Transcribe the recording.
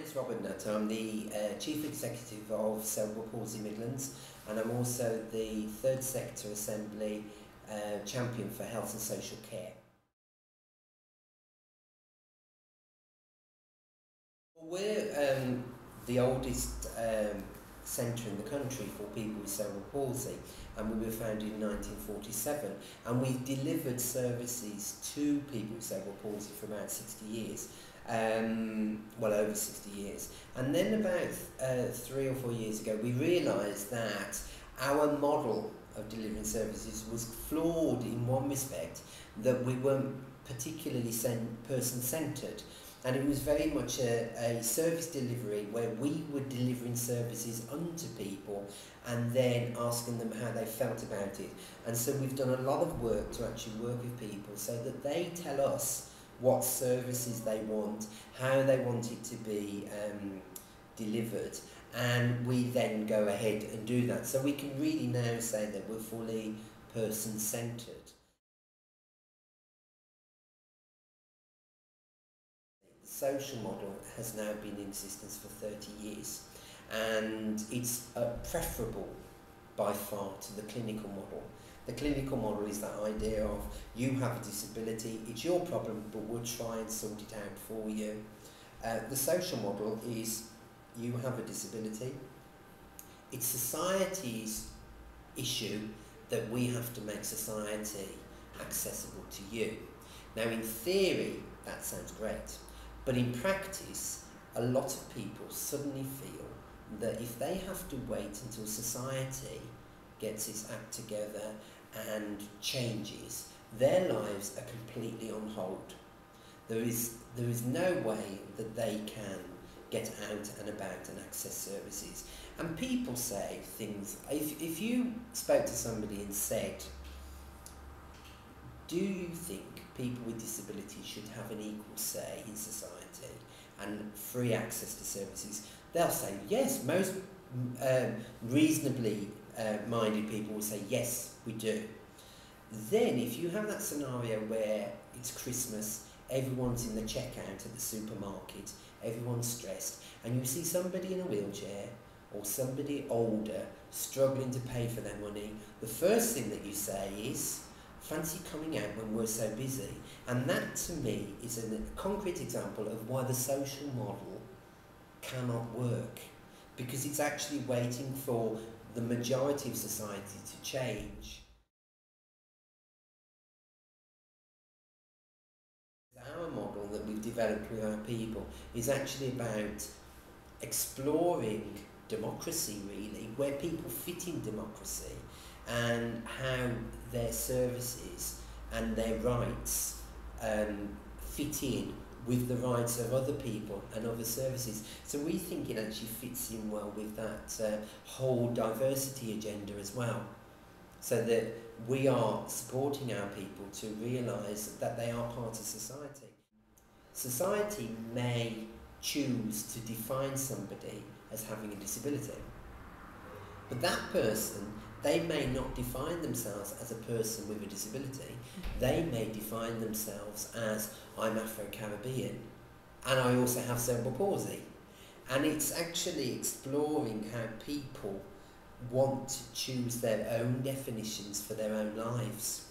name's Robert Nutt. I'm the Chief Executive of CP Midlands, and I'm also the Third Sector Assembly Champion for Health and Social Care. We're the oldest centre in the country for people with cerebral palsy, and we were founded in 1947, and we've delivered services to people with cerebral palsy for about 60 years. Well, over 60 years. And then about 3 or 4 years ago, we realised that our model of delivering services was flawed in one respect, that we weren't particularly person-centred. And it was very much a service delivery where we were delivering services unto people and then asking them how they felt about it. And so we've done a lot of work to actually work with people so that they tell us what services they want, how they want it to be delivered, and we then go ahead and do that. So we can really now say that we're fully person-centred. The social model has now been in existence for 30 years, and it's preferable by far to the clinical model. The clinical model is that idea of you have a disability, it's your problem, but we'll try and sort it out for you. The social model is you have a disability, it's society's issue that we have to make society accessible to you. Now in theory that sounds great, but in practice a lot of people suddenly feel that if they have to wait until society gets its act together and changes, their lives are completely on hold. There is no way that they can get out and about and access services. And people say things, if you spoke to somebody and said, do you think people with disabilities should have an equal say in society and free access to services? They'll say yes. Most reasonably minded people will say yes, we do. Then if you have that scenario where it's Christmas, everyone's in the checkout at the supermarket, everyone's stressed, and you see somebody in a wheelchair or somebody older struggling to pay for their money, the first thing that you say is, fancy coming out when we're so busy. And that to me is a concrete example of why the social model cannot work, because it's actually waiting for the majority of society to change. Our model that we've developed with our people is actually about exploring democracy, really, where people fit in democracy and how their services and their rights fit in with the rights of other people and other services. So we think it actually fits in well with that whole diversity agenda as well, so that we are supporting our people to realise that they are part of society. Society may choose to define somebody as having a disability, but that person, they may not define themselves as a person with a disability. They may define themselves as, I'm Afro-Caribbean and I also have cerebral palsy. And it's actually exploring how people want to choose their own definitions for their own lives.